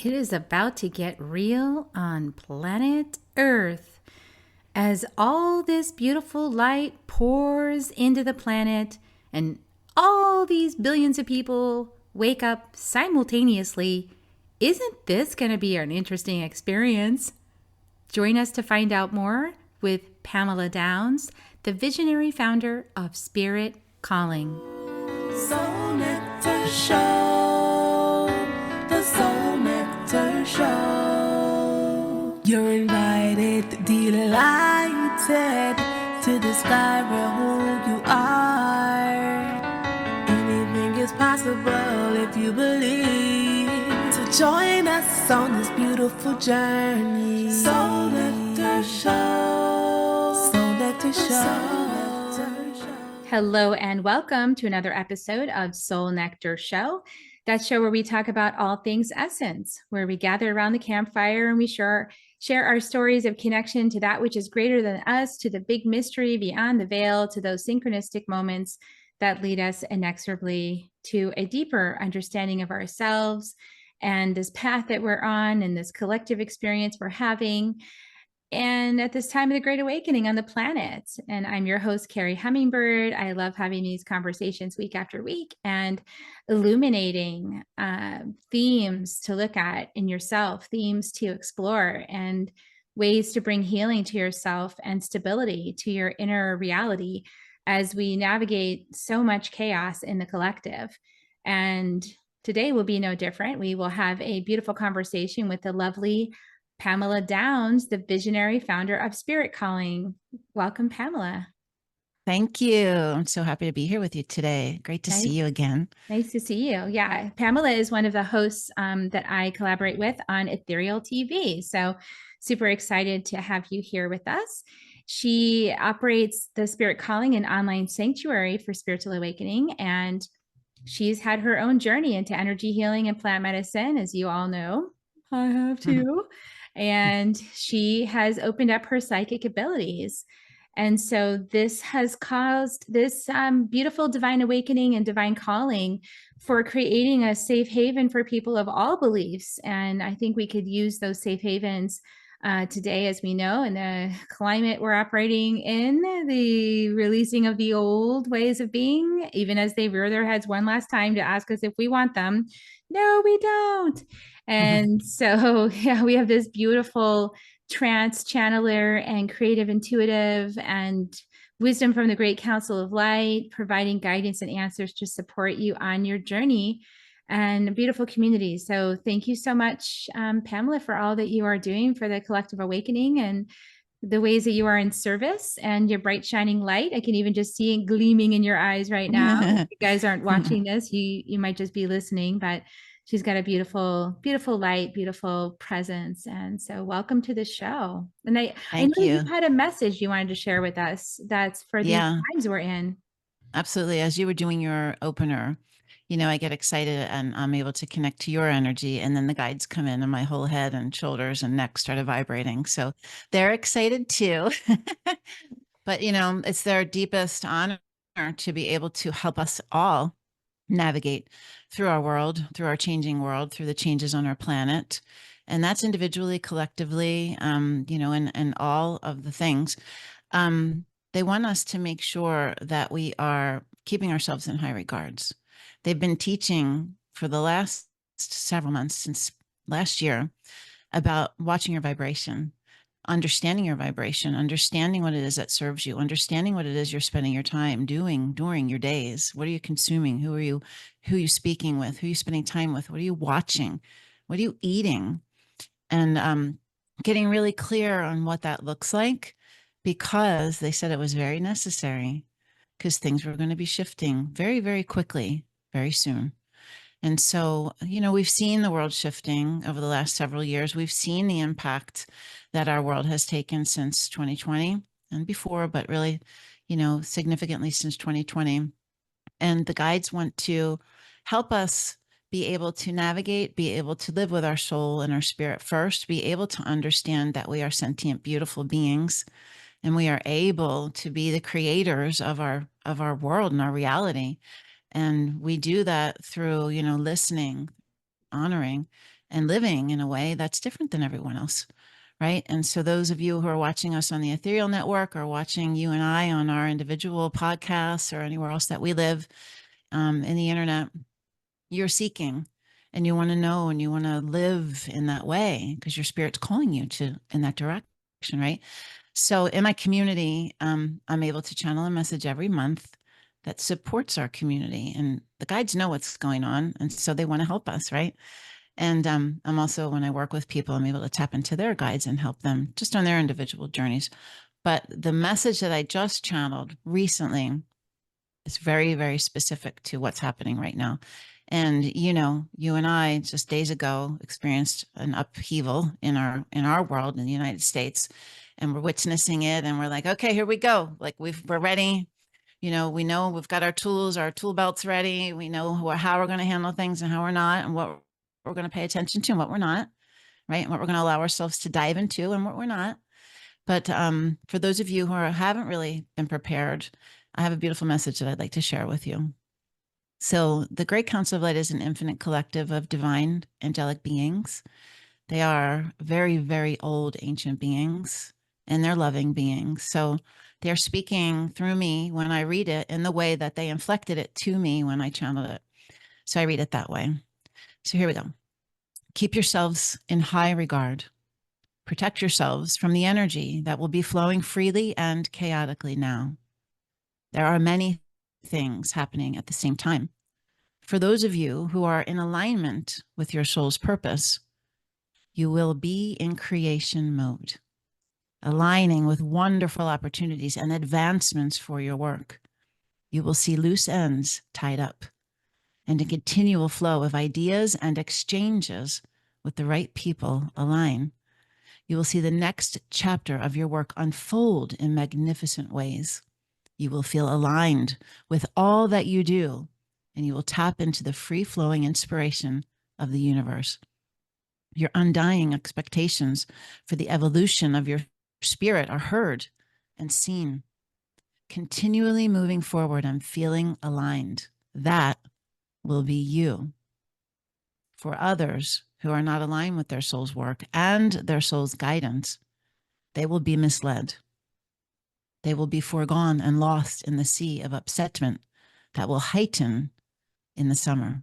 It is about to get real on planet Earth. As all this beautiful light pours into the planet and all these billions of people wake up simultaneously, isn't this going to be an interesting experience? Join us to find out more with Pamela Downes, the visionary founder of Spirit Calling. Soul Nectar Show, the Soul Nectar Show. You're invited, delighted to discover who you are. Anything is possible if you believe. So join us on this beautiful journey. Soul Nectar Show, Soul Nectar Show. Hello and welcome to another episode of Soul Nectar Show. That show where we talk about all things essence, where we gather around the campfire and we share our stories of connection to that which is greater than us, to the big mystery beyond the veil, to those synchronistic moments that lead us inexorably to a deeper understanding of ourselves and this path that we're on and this collective experience we're having. And at this time of the Great Awakening on the planet. And I'm your host, Carrie Hummingbird. I love having these conversations week after week and illuminating themes to look at in yourself, themes to explore, and ways to bring healing to yourself and stability to your inner reality as we navigate so much chaos in the collective. And today will be no different. We will have a beautiful conversation with the lovely Pamela Downes, the visionary founder of Spirit Calling. Welcome, Pamela. Thank you. I'm so happy to be here with you today. Great to see you again. Nice to see you. Yeah, Pamela is one of the hosts that I collaborate with on Ethereal TV. So super excited to have you here with us. She operates the Spirit Calling, an online sanctuary for spiritual awakening, and she's had her own journey into energy healing and plant medicine, as you all know. I have too. And she has opened up her psychic abilities. And so this has caused this beautiful divine awakening and divine calling for creating a safe haven for people of all beliefs. And I think we could use those safe havens today, as we know, in the climate we're operating in, the releasing of the old ways of being, even as they rear their heads one last time to ask us if we want them. No, we don't. And so, yeah, we have this beautiful trance channeler and creative intuitive and wisdom from the Great Council of Light, providing guidance and answers to support you on your journey, and a beautiful community. So thank you so much, Pamela, for all that you are doing for the collective awakening and the ways that you are in service and your bright shining light. I can even just see it gleaming in your eyes right now. If you guys aren't watching this, you might just be listening, but she's got a beautiful, beautiful light, beautiful presence. And so welcome to the show. And I know you had a message you wanted to share with us that's for the times we're in. Absolutely. As you were doing your opener, you know, I get excited and I'm able to connect to your energy, and then the guides come in and my whole head and shoulders and neck started vibrating. So they're excited too. But, you know, it's their deepest honor to be able to help us all navigate through our world, through our changing world, through the changes on our planet. And that's individually, collectively, you know, and all of the things. They want us to make sure that we are keeping ourselves in high regards. They've been teaching for the last several months, since last year, about watching your vibration, understanding your vibration, understanding what it is that serves you, understanding what it is you're spending your time doing during your days. What are you consuming? Who are you speaking with? Who are you spending time with? What are you watching? What are you eating? And getting really clear on what that looks like, because they said it was very necessary, because things were going to be shifting very, very quickly, very soon. And so, you know, we've seen the world shifting over the last several years. We've seen the impact that our world has taken since 2020 and before, but really, you know, significantly since 2020. And the guides want to help us be able to navigate, be able to live with our soul and our spirit first, be able to understand that we are sentient, beautiful beings, and we are able to be the creators of our world and our reality. And we do that through, you know, listening, honoring, and living in a way that's different than everyone else. Right. And so those of you who are watching us on the Ethereal network or watching you and I on our individual podcasts or anywhere else that we live in the internet, you're seeking and you want to know and you want to live in that way because your spirit's calling you to in that direction. Right. So in my community, I'm able to channel a message every month that supports our community, and the guides know what's going on. And so they want to help us. Right. And I'm also, when I work with people, I'm able to tap into their guides and help them just on their individual journeys. But the message that I just channeled recently is very, very specific to what's happening right now. And, you know, you and I just days ago experienced an upheaval in our world in the United States, and we're witnessing it. And we're like, okay, here we go. Like we're ready. You know we've got our tools, our tool belts ready. We know how we're going to handle things and how we're not, and what we're going to pay attention to and what we're not, right? And what we're going to allow ourselves to dive into and what we're not. But for those of you who haven't really been prepared, I have a beautiful message that I'd like to share with you. So the Great Council of Light is an infinite collective of divine angelic beings. They are very, very old ancient beings, and they're loving beings. So they're speaking through me when I read it in the way that they inflected it to me when I channeled it. So I read it that way. So here we go. Keep yourselves in high regard. Protect yourselves from the energy that will be flowing freely and chaotically now. There are many things happening at the same time. For those of you who are in alignment with your soul's purpose, you will be in creation mode, aligning with wonderful opportunities and advancements for your work. You will see loose ends tied up and a continual flow of ideas and exchanges with the right people align. You will see the next chapter of your work unfold in magnificent ways. You will feel aligned with all that you do, and you will tap into the free-flowing inspiration of the universe. Your undying expectations for the evolution of your spirit are heard and seen. Continually moving forward and feeling aligned. That will be you. For others who are not aligned with their soul's work and their soul's guidance, they will be misled. They will be foregone and lost in the sea of upsetment that will heighten in the summer.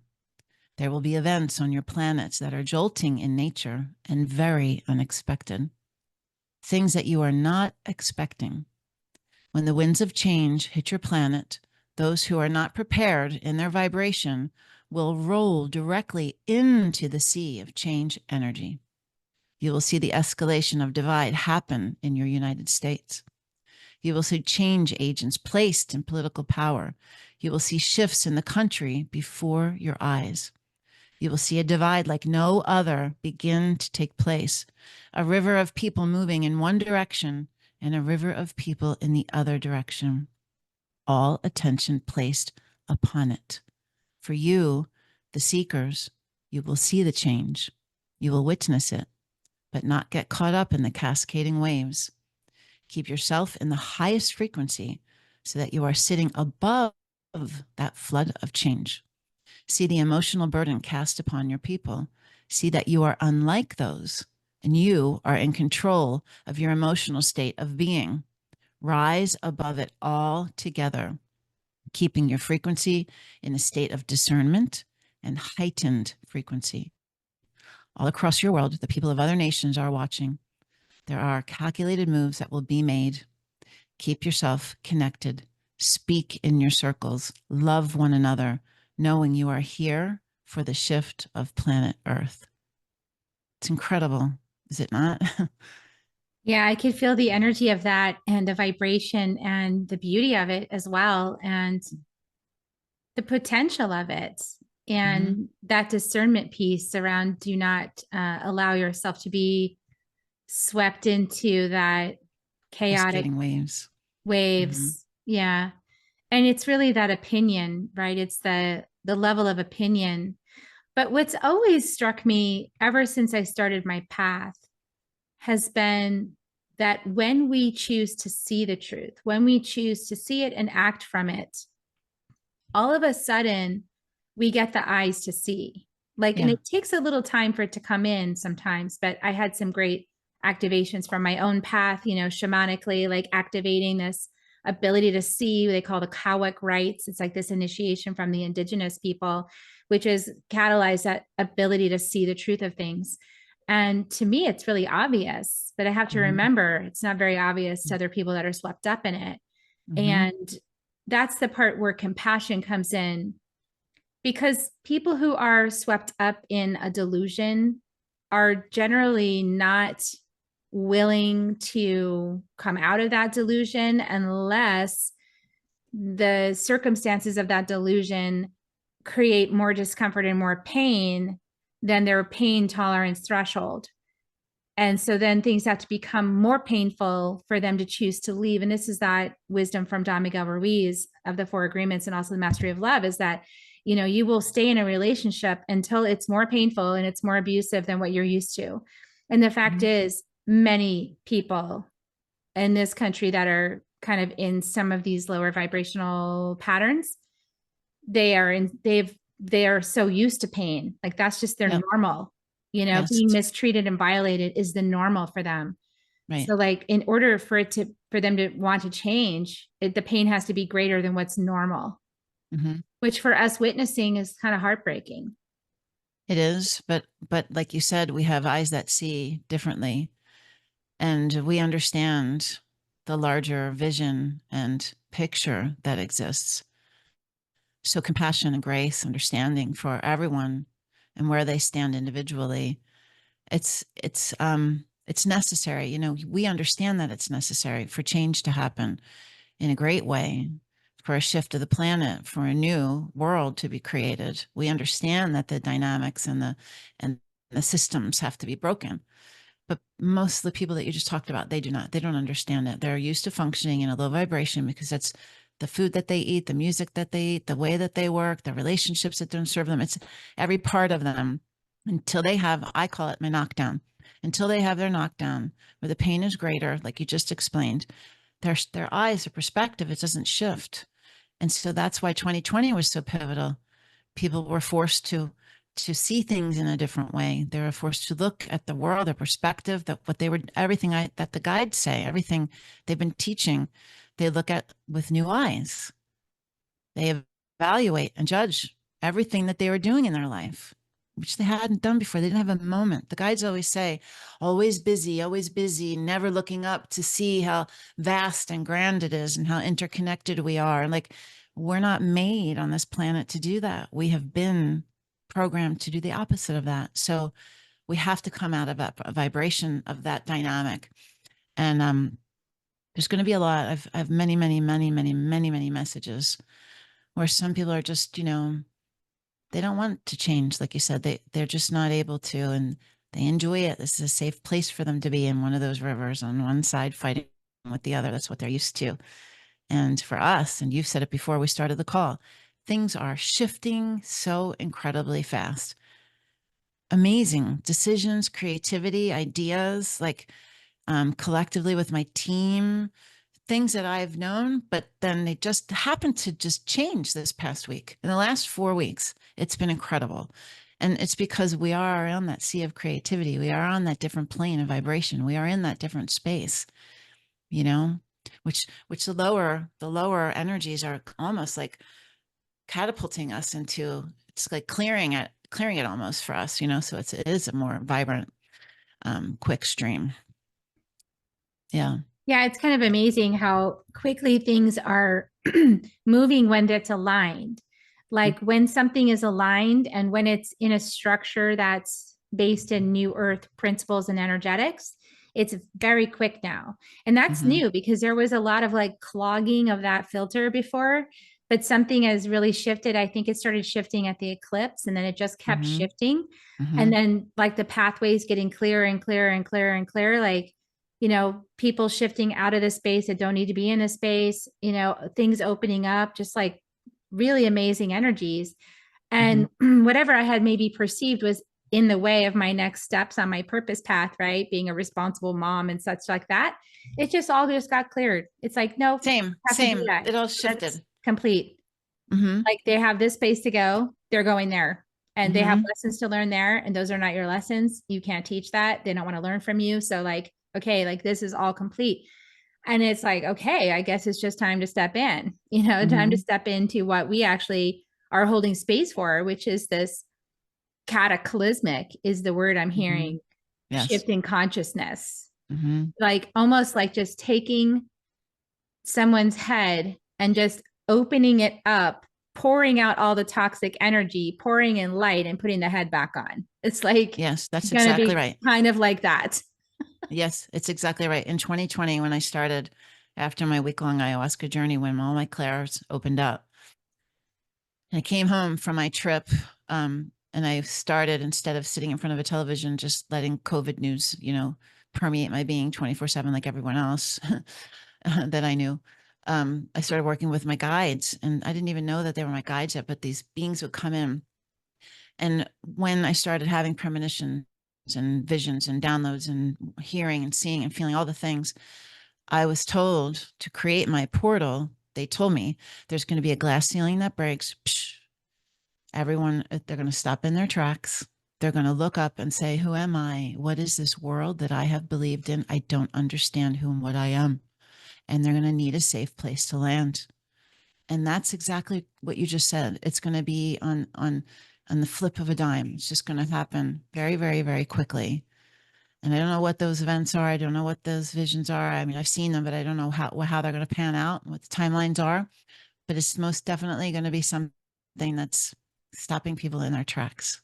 There will be events on your planets that are jolting in nature and very unexpected. Things that you are not expecting. When the winds of change hit your planet, those who are not prepared in their vibration will roll directly into the sea of change energy. You will see the escalation of divide happen in your United States. You will see change agents placed in political power. You will see shifts in the country before your eyes. You will see a divide like no other begin to take place. A river of people moving in one direction and a river of people in the other direction. All attention placed upon it. For you, the seekers, you will see the change. You will witness it, but not get caught up in the cascading waves. Keep yourself in the highest frequency so that you are sitting above that flood of change. See the emotional burden cast upon your people. See that you are unlike those, and you are in control of your emotional state of being. Rise above it all together, keeping your frequency in a state of discernment and heightened frequency. All across your world, the people of other nations are watching. There are calculated moves that will be made. Keep yourself connected. Speak in your circles. Love one another, knowing you are here for the shift of planet Earth. It's incredible, is it not? Yeah, I could feel the energy of that and the vibration and the beauty of it as well, and the potential of it. And that discernment piece around do not allow yourself to be swept into that chaotic waves. Yeah. And it's really that opinion, right? It's the level of opinion. But what's always struck me ever since I started my path has been that when we choose to see the truth, when we choose to see it and act from it, all of a sudden we get the eyes to see. Like, and Yeah. it takes a little time for it to come in sometimes, but I had some great activations from my own path, shamanically, like activating this ability to see, they call the Kawak rites. It's like this initiation from the indigenous people, which is catalyzed that ability to see the truth of things. And to me, it's really obvious, but I have to remember it's not very obvious to other people that are swept up in it. And that's the part where compassion comes in, because people who are swept up in a delusion are generally not willing to come out of that delusion unless the circumstances of that delusion create more discomfort and more pain than their pain tolerance threshold. And so then things have to become more painful for them to choose to leave. And this is that wisdom from Don Miguel Ruiz of the Four Agreements and also the Mastery of Love, is that, you will stay in a relationship until it's more painful and it's more abusive than what you're used to. And the fact is, many people in this country that are kind of in some of these lower vibrational patterns, they are so used to pain. Like that's just their normal. Yes. Being mistreated and violated is the normal for them. Right. So like in order for them to want to change, the pain has to be greater than what's normal, which for us witnessing is kind of heartbreaking. It is, but like you said, we have eyes that see differently, and we understand the larger vision and picture that exists. So compassion and grace, understanding for everyone and where they stand individually, it's necessary. We understand that it's necessary for change to happen in a great way, for a shift of the planet, for a new world to be created. We understand that the dynamics and the systems have to be broken. But most of the people that you just talked about, they do not. They don't understand it. They're used to functioning in a low vibration because that's the food that they eat, the music that they eat, the way that they work, the relationships that don't serve them. It's every part of them until they have, I call it my knockdown, until they have their knockdown where the pain is greater, like you just explained, their eyes, their perspective, it doesn't shift. And so that's why 2020 was so pivotal. People were forced to see things in a different way. They were forced to look at the world, their perspective, that what they were, everything that the guides say, everything they've been teaching, they look at with new eyes. They evaluate and judge everything that they were doing in their life, which they hadn't done before. They didn't have a moment. The guides always say, always busy, never looking up to see how vast and grand it is and how interconnected we are. And like, we're not made on this planet to do that. We have been programmed to do the opposite of that. So we have to come out of that vibration of that dynamic. And there's going to be a lot. I have many messages where some people are just, they don't want to change. Like you said, they're just not able to, and they enjoy it. This is a safe place for them to be in one of those rivers on one side, fighting with the other. That's what they're used to. And for us, and you've said it before we started the call, things are shifting so incredibly fast. Amazing decisions, creativity, ideas, like collectively with my team, things that I've known, but then they just happened to just change this past week. In the last 4 weeks, it's been incredible. And it's because we are on that sea of creativity. We are on that different plane of vibration. We are in that different space, which the lower energies are almost like catapulting us into, it's like clearing it almost for us, so it is a more vibrant, quick stream. Yeah. Yeah, it's kind of amazing how quickly things are moving when it's aligned. Like when something is aligned and when it's in a structure that's based in new earth principles and energetics, it's very quick now. And that's new because there was a lot of like clogging of that filter before, but something has really shifted. I think it started shifting at the eclipse and then it just kept shifting. And then like the pathways getting clearer and clearer and clearer and clearer, like, people shifting out of the space that don't need to be in a space, things opening up, just like really amazing energies. And whatever I had maybe perceived was in the way of my next steps on my purpose path, right? Being a responsible mom and such like that. It just all just got cleared. It's like, no, same. It all shifted. That's complete. Mm-hmm. Like they have this space to go. They're going there. and they have Mm-hmm. lessons to learn there, and those are not your lessons. You can't teach that. They don't want to learn from you. So like, okay, like this is all complete. And it's like, okay, I guess it's just time to step in, time to Mm-hmm. step into what we actually are holding space for, which is this cataclysmic is the word I'm Mm-hmm. hearing, Yes. shifting consciousness, Mm-hmm. like almost like just taking someone's head and just opening it up, pouring out all the toxic energy, pouring in light and putting the head back on. It's like Yes, that's going to exactly be right. kind of like that. Yes, it's exactly right. In 2020, when I started after my week-long ayahuasca journey, when all my clairs opened up, and I came home from my trip, and I started, instead of sitting in front of a television, just letting COVID news, permeate my being 24/7 like everyone else that I knew. I started working with my guides, and I didn't even know that they were my guides yet, but these beings would come in. And when I started having premonitions and visions and downloads and hearing and seeing and feeling all the things, I was told to create my portal. They told me there's going to be a glass ceiling that breaks. Psh, everyone, they're going to stop in their tracks. They're going to look up and say, who am I? What is this world that I have believed in? I don't understand who and what I am. And they're going to need a safe place to land. And that's exactly what you just said. It's going to be on the flip of a dime. It's just going to happen very, very, very quickly. And I don't know what those events are. I don't know what those visions are. I mean, I've seen them, but I don't know how they're going to pan out, what the timelines are. But it's most definitely going to be something that's stopping people in their tracks.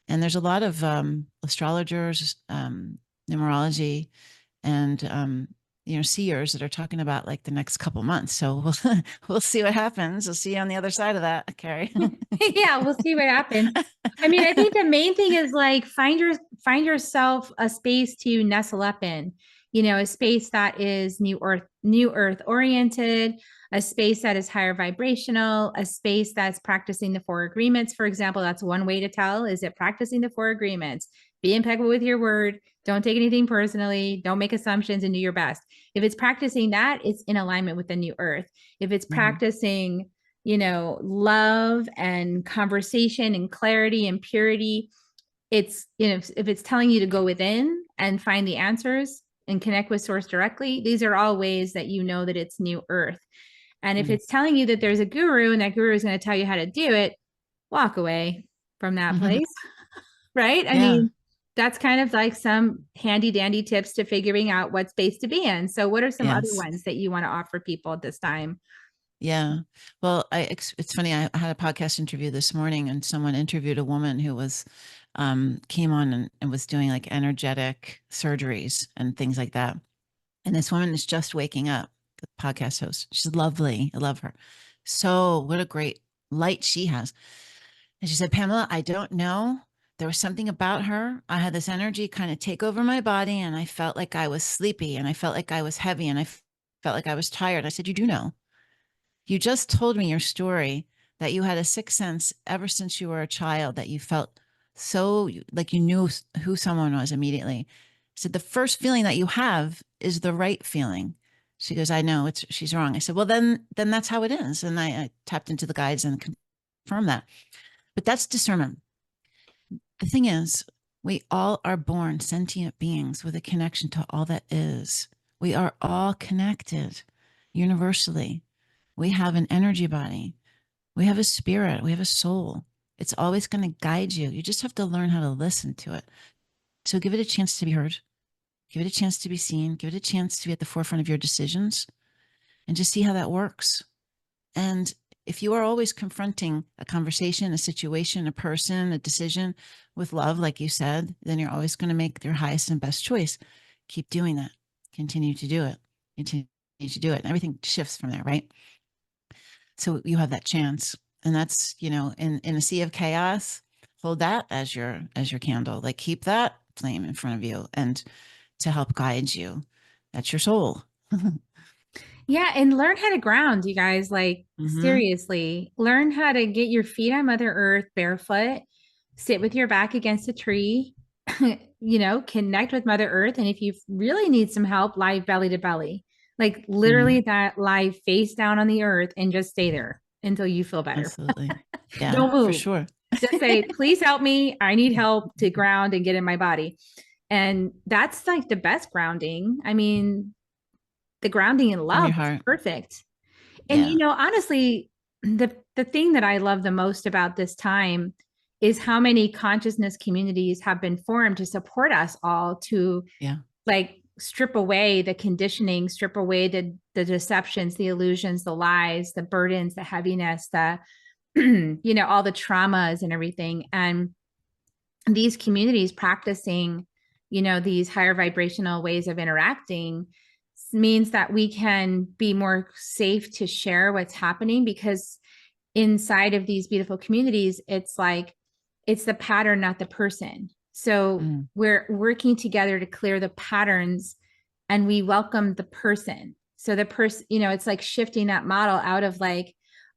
And there's a lot of astrologers, numerology, and seers that are talking about like the next couple months. So we'll see what happens. We'll see you on the other side of that, Carrie. Yeah, we'll see what happens. I mean, I think the main thing is like find yourself a space to nestle up in, a space that is new earth oriented, a space that is higher vibrational, a space that's practicing the four agreements. For example, that's one way to tell, is it practicing the four agreements? Be impeccable with your word. Don't take anything personally. Don't make assumptions and do your best. If it's practicing that, it's in alignment with the new earth. If it's Mhm. practicing love and conversation and clarity and purity, it's, if it's telling you to go within and find the answers and connect with source directly, these are all ways that that it's new earth. And if Mm. it's telling you that there's a guru and that guru is going to tell you how to do it, walk away from that place, right? I Yeah. mean, that's kind of like some handy dandy tips to figuring out what space to be in. So what are some other Yes. ones that you want to offer people at this time? Yeah. Well, it's funny. I had a podcast interview this morning, and someone interviewed a woman who came on and was doing like energetic surgeries and things like that. And this woman is just waking up, the podcast host. She's lovely. I love her. So what a great light she has. And she said, Pamela, I don't know. There was something about her. I had this energy kind of take over my body, and I felt like I was sleepy, and I felt like I was heavy, and felt like I was tired. I said, you do know. You just told me your story that you had a sixth sense ever since you were a child, that you felt so like you knew who someone was immediately. So the first feeling that you have is the right feeling. She goes, I know she's wrong. I said, well, then that's how it is. And I tapped into the guides and confirmed that. But that's discernment. The thing is, we all are born sentient beings with a connection to all that is. We are all connected universally. We have an energy body. We have a spirit. We have a soul. It's always going to guide you. You just have to learn how to listen to it. So give it a chance to be heard. Give it a chance to be seen. Give it a chance to be at the forefront of your decisions, and just see how that works. And if you are always confronting a conversation, a situation, a person, a decision with love, like you said, then you're always going to make your highest and best choice. Keep doing that. Continue to do it. Continue to do it. And everything shifts from there, right? So you have that chance. And that's, in a sea of chaos, hold that as your candle. Like, keep that flame in front of you and to help guide you. That's your soul. Yeah, and learn how to ground, you guys. Like, Mm-hmm. seriously, learn how to get your feet on Mother Earth barefoot, sit with your back against a tree, connect with Mother Earth. And if you really need some help, lie belly to belly, like Mm-hmm. literally that lie face down on the earth and just stay there until you feel better. Absolutely. Yeah, Don't for move. sure. Just say, please help me. I need help to ground and get in my body. And that's like the best grounding. I mean, the grounding in From love your is heart. perfect. And Yeah. honestly, the thing that I love the most about this time is how many consciousness communities have been formed to support us all to Yeah. like strip away the conditioning, strip away the deceptions, the illusions, the lies, the burdens, the heaviness, the all the traumas and everything. And these communities practicing, these higher vibrational ways of interacting means that we can be more safe to share what's happening, because inside of these beautiful communities, it's like, it's the pattern, not the person. So Mm. we're working together to clear the patterns, and we welcome the person. So the person, it's like shifting that model out of like,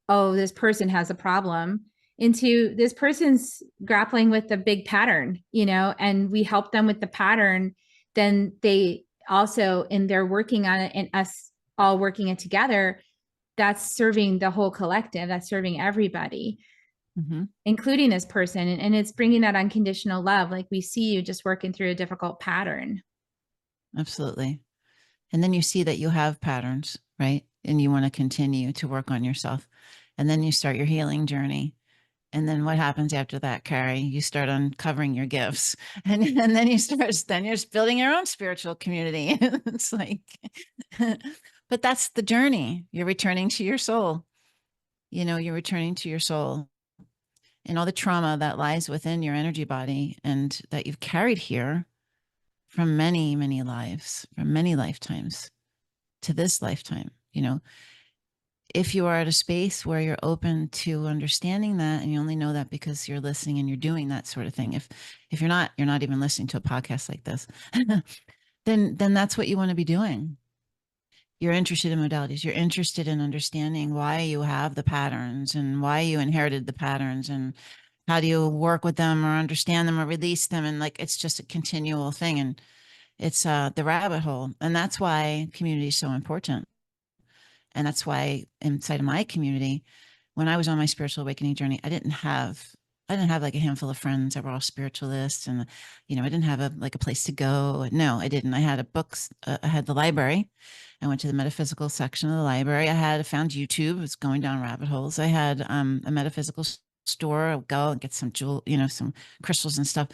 oh, this person has a problem, into this person's grappling with the big pattern, and we help them with the pattern. Then they also, and they're working on it, and us all working it together, that's serving the whole collective, that's serving everybody, Mm-hmm. including this person. And it's bringing that unconditional love. Like, we see you just working through a difficult pattern. Absolutely. And then you see that you have patterns, right? And you want to continue to work on yourself. And then you start your healing journey. And then what happens after that, Carrie? You start uncovering your gifts, and then then you're building your own spiritual community. It's like, but that's the journey. You're returning to your soul. You're returning to your soul and all the trauma that lies within your energy body and that you've carried here from many, many lives, from many lifetimes to this lifetime. If you are at a space where you're open to understanding that, and you only know that because you're listening and you're doing that sort of thing. If you're not even listening to a podcast like this, then that's what you want to be doing. You're interested in modalities. You're interested in understanding why you have the patterns and why you inherited the patterns, and how do you work with them or understand them or release them. And like, it's just a continual thing. And it's the rabbit hole. And that's why community is so important. And that's why inside of my community, when I was on my spiritual awakening journey, I didn't have like a handful of friends that were all spiritualists, and I didn't have a place to go. No, I didn't. I had a books. I had the library. I went to the metaphysical section of the library. I found YouTube. I was going down rabbit holes. I had a metaphysical store. I'll go and get some some crystals and stuff.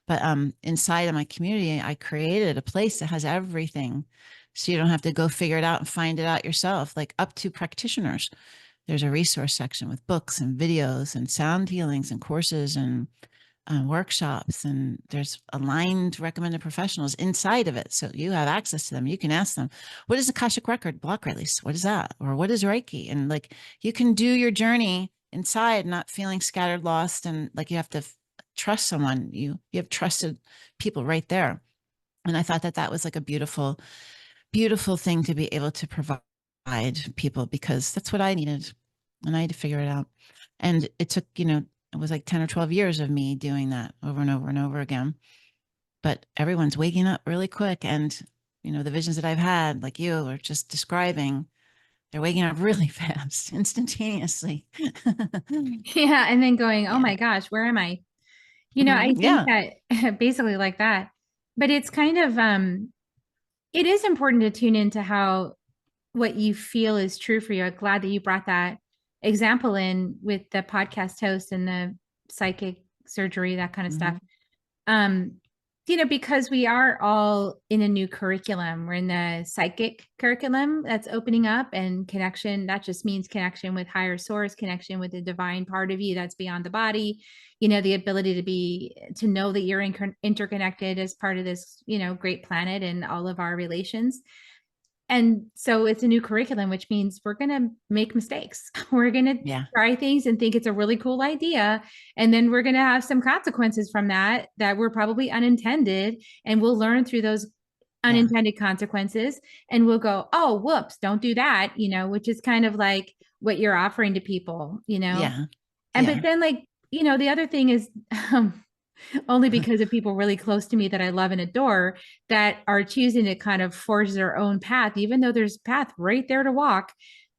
But inside of my community, I created a place that has everything, so you don't have to go figure it out and find it out yourself. Like, up to practitioners. There's a resource section with books and videos and sound healings and courses and workshops. And there's aligned recommended professionals inside of it. So you have access to them. You can ask them, what is Akashic Record block release? What is that? Or what is Reiki? And like, you can do your journey inside, not feeling scattered, lost. And like, you have to trust someone. You have trusted people right there. And I thought that was like a beautiful, beautiful thing to be able to provide people, because that's what I needed, and I had to figure it out. And it took, it was like 10 or 12 years of me doing that over and over and over again. But everyone's waking up really quick. And, the visions that I've had, like you are just describing, they're waking up really fast, instantaneously. Yeah. And then going, oh Yeah. my gosh, where am I? I think Yeah. that basically like that. But it's kind of, it is important to tune into how what you feel is true for you. I'm glad that you brought that example in with the podcast host and the psychic surgery, that kind of stuff. Um, because we are all in a new curriculum. We're in the psychic curriculum that's opening up, and connection. That just means connection with higher source, connection with the divine part of you that's beyond the body. The ability to know that you're interconnected as part of this, great planet and all of our relations. And so it's a new curriculum, which means we're going to make mistakes. We're going to Yeah. try things and think it's a really cool idea. And then we're going to have some consequences from that were probably unintended. And we'll learn through those unintended consequences. And we'll go, oh, whoops, don't do that, which is kind of like what you're offering to people, Yeah. And, Yeah. but then like, the other thing is, only because of people really close to me that I love and adore, that are choosing to kind of forge their own path, even though there's a path right there to walk,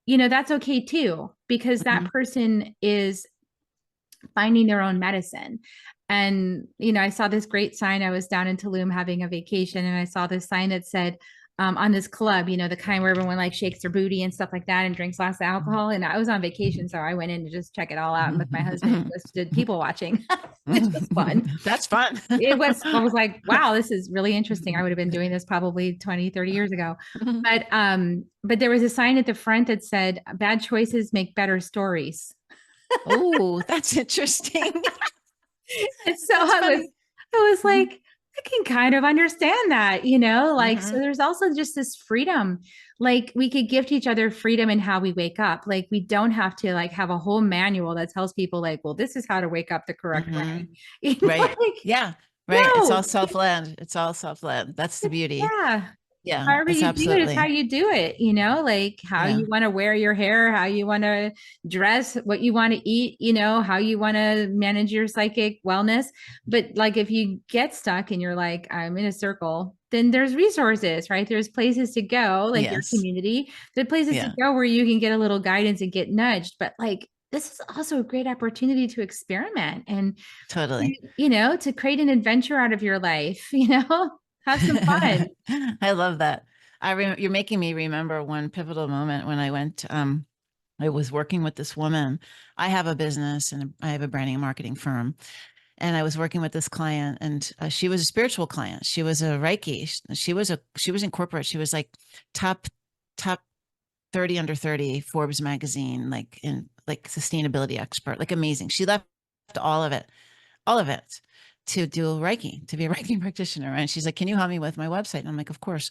that's okay too, because that person is finding their own medicine. And, I saw this great sign. I was down in Tulum having a vacation, and I saw this sign that said, on this club, the kind where everyone like shakes their booty and stuff like that and drinks lots of alcohol. And I was on vacation, so I went in to just check it all out. And with my husband, just did people watching, which was fun. That's fun. I was like, wow, this is really interesting. I would have been doing this probably 20, 30 years ago. But there was a sign at the front that said, bad choices make better stories. Oh, that's interesting. And so I was like, I can kind of understand that, so there's also just this freedom. Like, we could gift each other freedom in how we wake up. Like, we don't have to like have a whole manual that tells people like, well, this is how to wake up the correct way. Right. Like, yeah. Right. No. It's all self-led. It's all self-led. That's the beauty. Yeah. Yeah. However you do it is how you do it, like how Yeah. you want to wear your hair, how you want to dress, what you want to eat, how you want to manage your psychic wellness. But like, if you get stuck and you're like, I'm in a circle, then there's resources, right? There's places to go, like your community. There are places to go where you can get a little guidance and get nudged. But like, this is also a great opportunity to experiment and totally, to create an adventure out of your life, have some fun. I love that. You're making me remember one pivotal moment when I was working with this woman. I have a business and I have a branding and marketing firm. And I was working with this client, and she was a spiritual client. She was a Reiki. She was in corporate. She was like top 30 under 30 Forbes magazine, like in like sustainability expert, like amazing. She left all of it to do Reiki, to be a Reiki practitioner. And she's like, can you help me with my website? And I'm like, of course.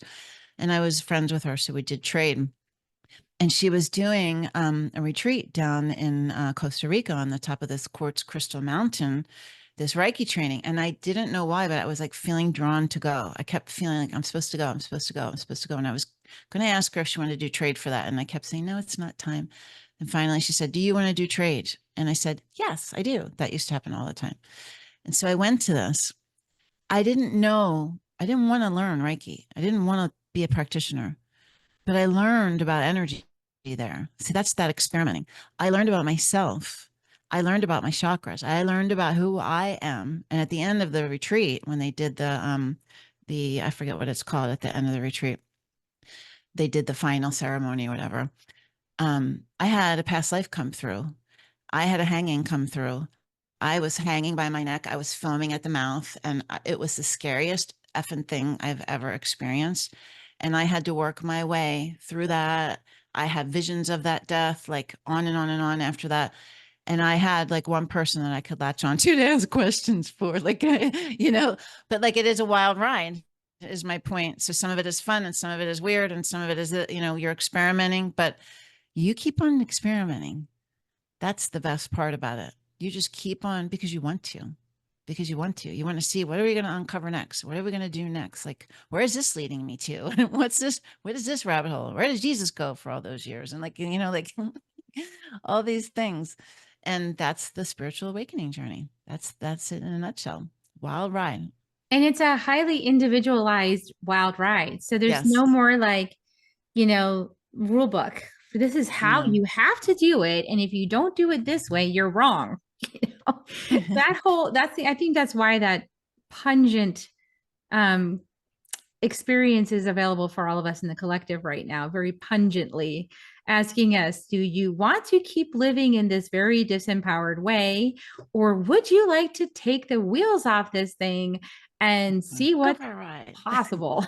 And I was friends with her. So we did trade. And she was doing a retreat down in Costa Rica on the top of this quartz crystal mountain, this Reiki training. And I didn't know why, but I was like feeling drawn to go. I kept feeling like I'm supposed to go. I'm supposed to go. I'm supposed to go. And I was going to ask her if she wanted to do trade for that. And I kept saying, no, it's not time. And finally she said, do you want to do trade? And I said, yes, I do. That used to happen all the time. And so I went to this. I didn't want to learn Reiki. I didn't want to be a practitioner, but I learned about energy there. See, that's that experimenting. I learned about myself. I learned about my chakras. I learned about who I am. And at the end of the retreat, when they did I forget what it's called at the end of the retreat, they did the final ceremony or whatever. I had a past life come through. I had a hanging come through. I was hanging by my neck. I was foaming at the mouth, and it was the scariest effing thing I've ever experienced. And I had to work my way through that. I had visions of that death, like on and on and on after that. And I had like one person that I could latch on to ask questions for, like, but like, it is a wild ride is my point. So some of it is fun and some of it is weird. And some of it is, you're experimenting, but you keep on experimenting. That's the best part about it. You just keep on because you want to. You want to see, what are we going to uncover next? What are we going to do next? Like, where is this leading me to? What's this? Where does this rabbit hole? Where does Jesus go for all those years? And like, like all these things. And that's the spiritual awakening journey. That's it in a nutshell. Wild ride. And it's a highly individualized wild ride. So there's no more like, rule book. This is how you have to do it. And if you don't do it this way, you're wrong. I think that's why that pungent experience is available for all of us in the collective right now, very pungently asking us, do you want to keep living in this very disempowered way? Or would you like to take the wheels off this thing and see what's possible,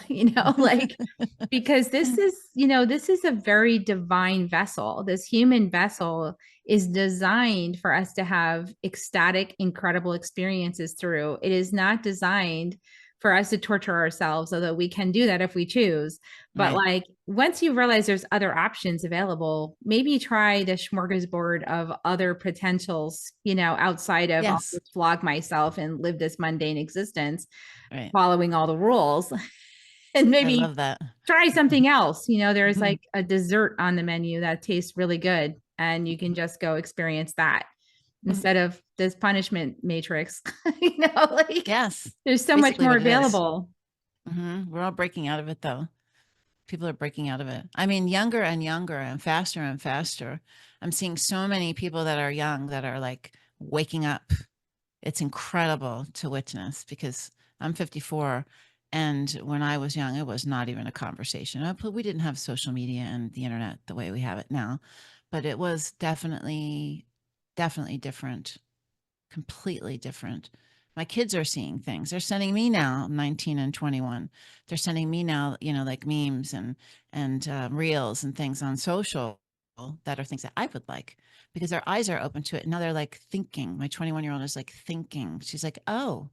because this is a very divine vessel. This human vessel is designed for us to have ecstatic, incredible experiences through. It is not designed for us to torture ourselves, although we can do that if we choose. But like, once you realize there's other options available, maybe try the smorgasbord of other potentials, outside of I'll just flog myself and live this mundane existence, following all the rules. And maybe try something else. There's like a dessert on the menu that tastes really good, and you can just go experience that instead of this punishment matrix. There's so much more available. We're all breaking out of it, though. People are breaking out of it. I mean, younger and younger and faster and faster. I'm seeing so many people that are young that are like waking up. It's incredible to witness because I'm 54. And when I was young, it was not even a conversation. We didn't have social media and the internet the way we have it now, but it was definitely different, completely different. My kids are seeing things. They're sending me now, 19 and 21. They're sending me now, like memes and reels and things on social that are things that I would like because their eyes are open to it. Now they're like thinking. My 21-year-old is like thinking. She's like, oh,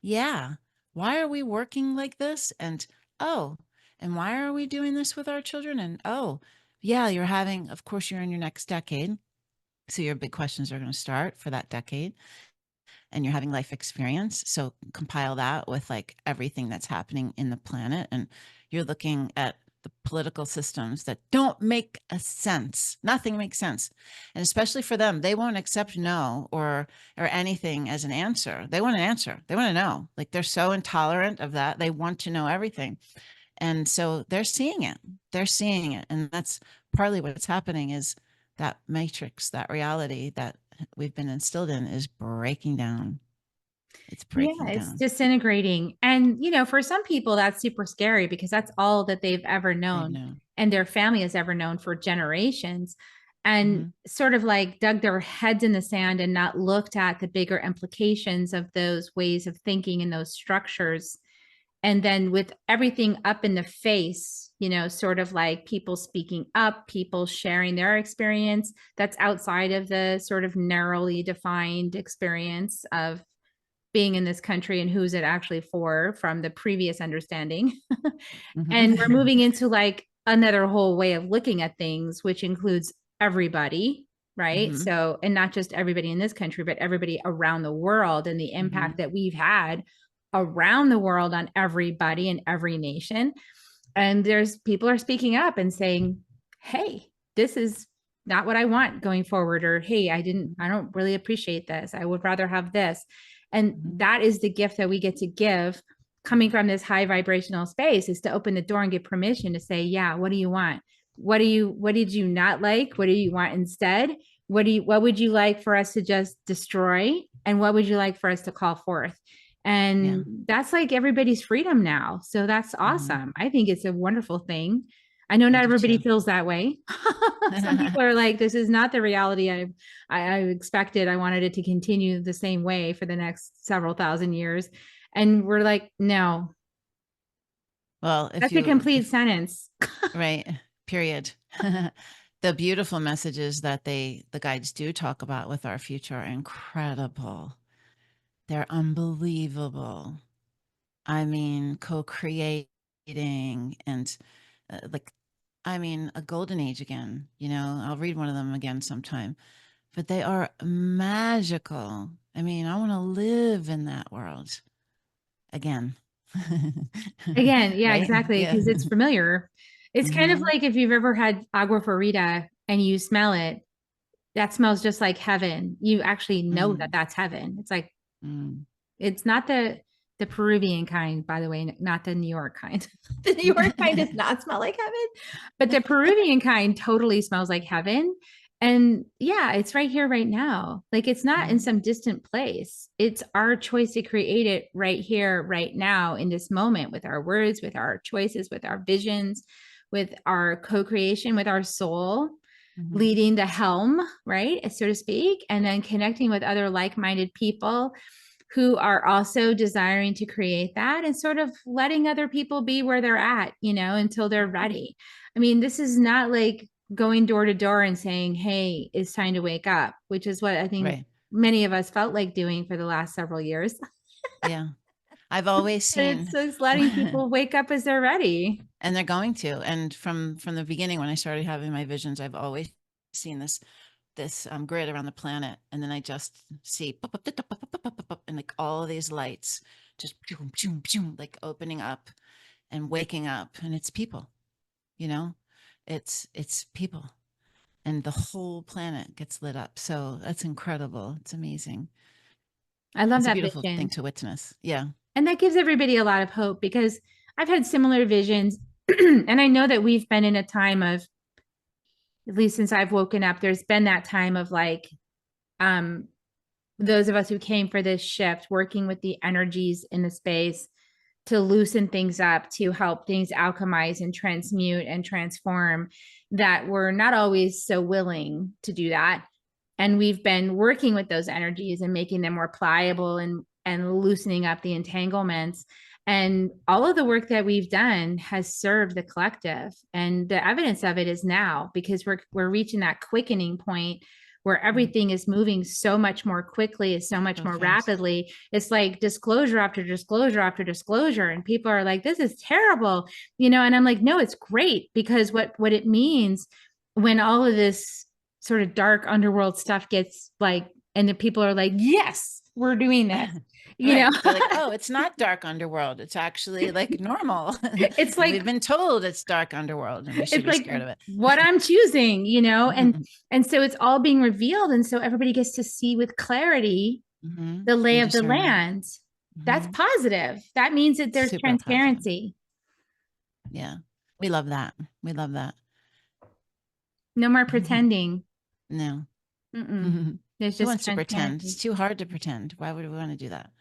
yeah. Why are we working like this? And oh, and why are we doing this with our children? And oh, yeah, of course, you're in your next decade. So your big questions are going to start for that decade and you're having life experience. So compile that with like everything that's happening in the planet. And you're looking at the political systems that don't make a sense. Nothing makes sense. And especially for them, they won't accept no or anything as an answer. They want an answer. They want to know. Like they're so intolerant of that. They want to know everything. And so they're seeing it. They're seeing it. And that's partly what's happening is that matrix, that reality that we've been instilled in is breaking down. It's Yeah, breaking it's down. disintegrating. And, for some people, that's super scary because that's all that they've ever I known know. and their family has ever known for generations. And Mhm. sort of like dug their heads in the sand and not looked at the bigger implications of those ways of thinking and those structures. And then with everything up in the face, sort of like people speaking up, people sharing their experience that's outside of the sort of narrowly defined experience of being in this country and who's it actually for from the previous understanding. And we're Mhm. moving into like another whole way of looking at things, which includes everybody, right? Mhm. So, and not just everybody in this country, but everybody around the world and the impact Mhm. that we've had around the world on everybody in every nation. And there's people are speaking up and saying, hey, this is not what I want going forward, or hey, I don't really appreciate this. I would rather have this. And Mhm. that is the gift that we get to give coming from this high vibrational space, is to open the door and get permission to say, yeah, what do you want? What did you not like? What do you want instead? What would you like for us to just destroy? And what would you like for us to call forth? Yeah. And that's like everybody's freedom now. So that's Mhm. awesome. I think it's a wonderful thing. I know I not do everybody too. feels that way. Some people are like, this is not the reality I expected. I wanted it to continue the same way for the next several thousand years. And we're like, no, Well, that's a complete if sentence. right, period. The beautiful messages that the guides do talk about with our future are incredible. They're unbelievable. I mean, co-creating and like, I mean, a golden age again. I'll read one of them again sometime, but they are magical. I mean, I want to live in that world again. Again, yeah, Right? exactly. Yeah. Because it's familiar. It's kind of Hmm. like if you've ever had agua farita and you smell it, that smells just like heaven. You actually know that Mm, that's heaven. It's like, mm. it's not the Peruvian kind, by the way, not the New York kind. The New York kind does not smell like heaven, but the Peruvian kind totally smells like heaven. And yeah, it's right here, right now. Like it's not in Mhm, some distant place. It's our choice to create it right here, right now, in this moment, with our words, with our choices, with our visions, with our co-creation, with our soul mhm. leading the helm, right? So to speak, and then connecting with other like-minded people who are also desiring to create that, and sort of letting other people be where they're at, until they're ready. I mean, this is not like going door to door and saying, hey, it's time to wake up, which is what I think Right. many of us felt like doing for the last several years. Yeah. I've always And it's seen, just letting people wake up as they're ready. and they're going to. And from the beginning, when I started having my visions, I've always seen this grid around the planet, and then I just see pop, pop, pop, pop, pop, pop, pop, pop, and like all of these lights just boom, boom, boom, like opening up and waking up, and it's people. You know, it's people, and the whole planet gets lit up. So that's incredible. It's amazing. I love It's a that beautiful thing vision. to witness. Yeah. And that gives everybody a lot of hope, because I've had similar visions. And I know that we've been in a time of, at least since I've woken up, there's been that time of like, um, those of us who came for this shift, working with the energies in the space to loosen things up, to help things alchemize and transmute and transform, that we're not always so willing to do that. And we've been working with those energies and making them more pliable and loosening up the entanglements. And all of the work that we've done has served the collective. And the evidence of it is now, because we're reaching that quickening point where everything is moving so much more quickly, so much more rapidly. It's like disclosure after disclosure after disclosure. And people are like, this is terrible, and I'm like, no, it's great, because what it means when all of this sort of dark underworld stuff gets like, and the people are like, yes, we're doing this. They're like, oh, it's not dark underworld. It's actually like normal. It's like, we've been told it's dark underworld and we should be scared of it. What I'm choosing, and so it's all being revealed. And so everybody gets to see with clarity the lay of the land. That's positive. That means that there's super transparency. Positive. Yeah. We love that. We love that. No more pretending. No. There's just who wants to pretend? It's too hard to pretend. Why would we want to do that?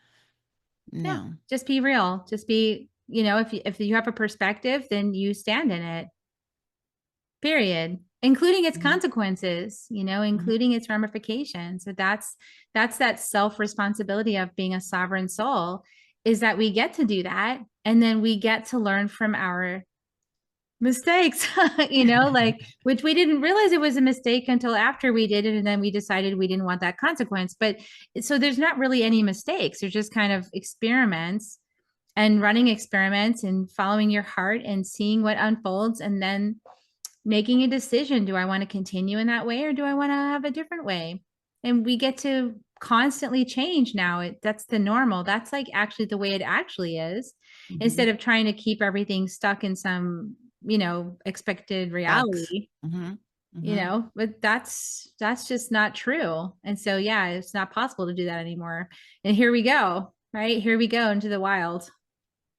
No. Yeah, just be real. Just be, if you have a perspective, then you stand in it. Period. Including its consequences, including its ramifications. So that's that self-responsibility of being a sovereign soul, is that we get to do that. And then we get to learn from our mistakes, which we didn't realize it was a mistake until after we did it. And then we decided we didn't want that consequence. But so there's not really any mistakes. There's just kind of experiments and running experiments and following your heart and seeing what unfolds, and then making a decision. Do I want to continue in that way, or do I want to have a different way? And we get to constantly change now. That's the normal. That's like actually the way it actually is, instead of trying to keep everything stuck in some expected reality, but that's just not true. And so, yeah, it's not possible to do that anymore. And here we go, right? Here we go into the wild.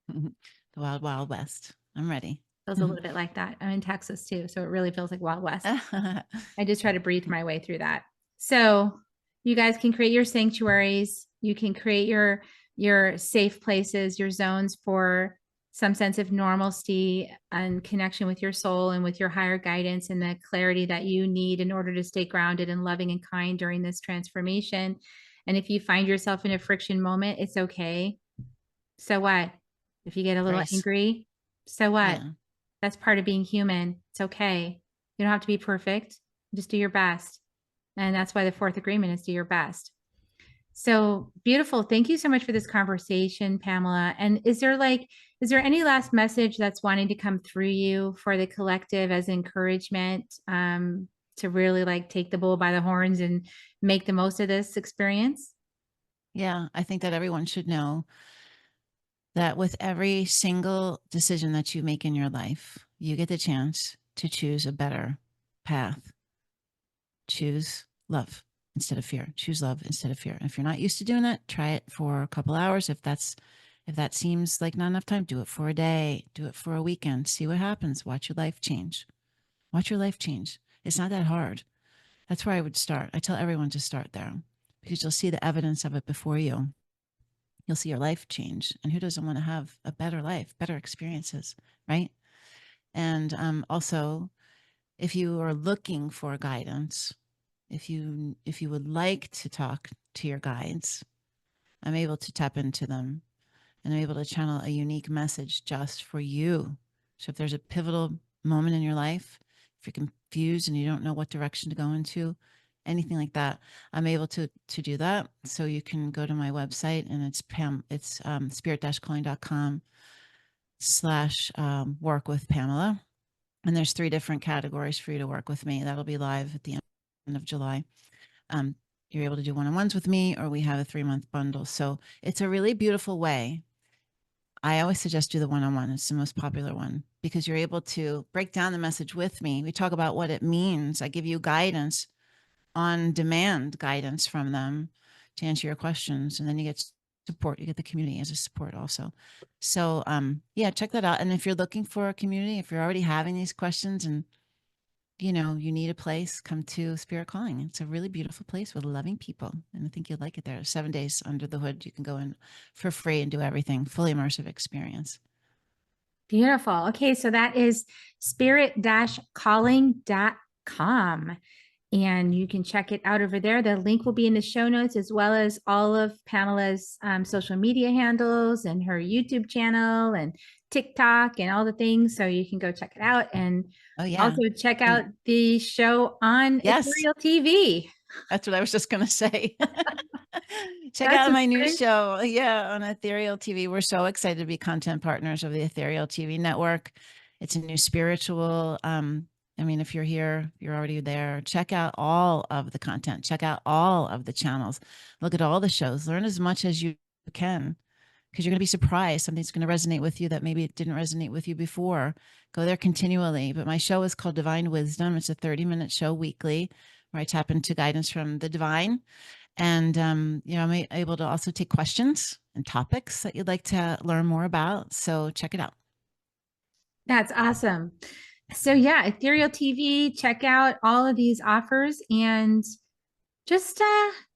The wild, wild west. I'm ready. Feels a little bit like that. I'm in Texas too, so it really feels like Wild West. I just try to breathe my way through that. So you guys can create your sanctuaries. You can create your safe places, your zones for some sense of normalcy and connection with your soul and with your higher guidance and the clarity that you need in order to stay grounded and loving and kind during this transformation. And if you find yourself in a friction moment, it's okay. So what? If you get a little angry, so what? Yeah. That's part of being human. It's okay. You don't have to be perfect. Just do your best. And that's why the fourth agreement is do your best. So beautiful. Thank you so much for this conversation, Pamela. And is there any last message that's wanting to come through you for the collective as encouragement to really take the bull by the horns and make the most of this experience? Yeah, I think that everyone should know that with every single decision that you make in your life, you get the chance to choose a better path. Choose love instead of fear. Choose love instead of fear. And if you're not used to doing that, try it for a couple hours. If that seems like not enough time, do it for a day, do it for a weekend, see what happens. Watch your life change. Watch your life change. It's not that hard. That's where I would start. I tell everyone to start there because you'll see the evidence of it before you. You'll see your life change. And who doesn't want to have a better life, better experiences, right? And also, if you are looking for guidance, if you would like to talk to your guides, I'm able to tap into them and I'm able to channel a unique message just for you. So if there's a pivotal moment in your life, if you're confused and you don't know what direction to go into, anything like that, I'm able to do that. So you can go to my website, and it's spirit-calling.com/work with Pamela. And there's 3 different categories for you to work with me. That'll be live at the end of July. You're able to do one-on-ones with me, or we have a 3-month bundle. So it's a really beautiful way. I always suggest do the one-on-one. It's the most popular one because you're able to break down the message with me. We talk about what it means. I give you guidance, on demand guidance from them to answer your questions. And then you get support. You get the community as a support also. So yeah, check that out. And if you're looking for a community, if you're already having these questions and you know, you need a place, come to Spirit Calling. It's a really beautiful place with loving people. And I think you'll like it there. 7 days under the hood. You can go in for free and do everything, fully immersive experience. Beautiful. Okay, so that is spirit-calling.com. And you can check it out over there. The link will be in the show notes, as well as all of Pamela's social media handles and her YouTube channel and TikTok and all the things. So you can go check it out, and also check out the show on Ethereal TV. That's what I was just going to say. Check out my new show. On Ethereal TV. We're so excited to be content partners of the Ethereal TV network. It's a new spiritual. I mean, if you're here, you're already there. Check out all of the content. Check out all of the channels. Look at all the shows. Learn as much as you can, because you're going to be surprised. Something's going to resonate with you that maybe it didn't resonate with you before. Go there continually. But my show is called Divine Wisdom. It's a 30-minute show weekly where I tap into guidance from the divine. And, you know, I'm able to also take questions and topics that you'd like to learn more about. So check it out. That's awesome. So yeah, Ethereal TV, check out all of these offers, and just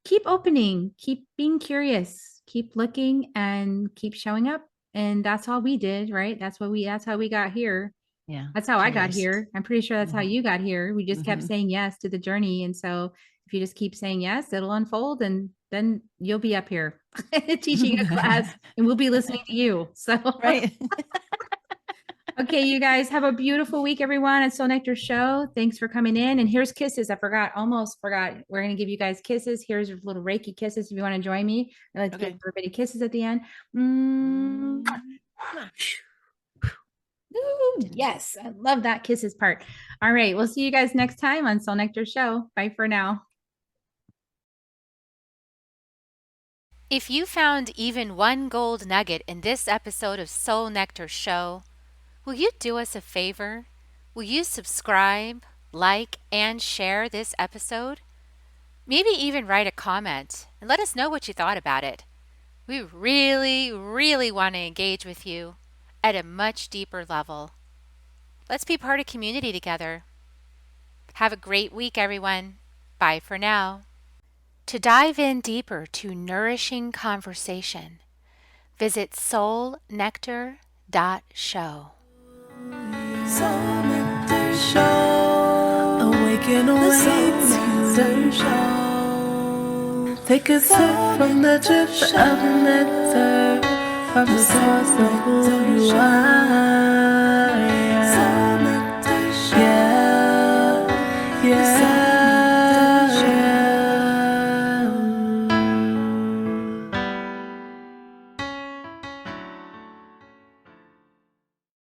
keep opening, keep being curious, keep looking, and keep showing up. And that's all we did, right? That's how we got here. Yeah. That's how I got here. I'm pretty sure that's how you got here. We just kept saying yes to the journey. And so if you just keep saying yes, it'll unfold, and then you'll be up here teaching a class, and we'll be listening to you. So, right. Okay, you guys have a beautiful week, everyone, at Soul Nectar Show. Thanks for coming in. And here's kisses. Almost forgot. We're going to give you guys kisses. Here's little Reiki kisses if you want to join me. I like to give everybody kisses at the end. Ooh, yes, I love that kisses part. All right, we'll see you guys next time on Soul Nectar Show. Bye for now. If you found even one gold nugget in this episode of Soul Nectar Show, will you do us a favor? Will you subscribe, like, and share this episode? Maybe even write a comment and let us know what you thought about it. We really, really want to engage with you at a much deeper level. Let's be part of community together. Have a great week, everyone. Bye for now. To dive in deeper to nourishing conversation, visit soulnectar.show. Soul Nectar Show. Awaken, awake, Nectar Show. Take a sip from the drip of nectar, from the source of who you are.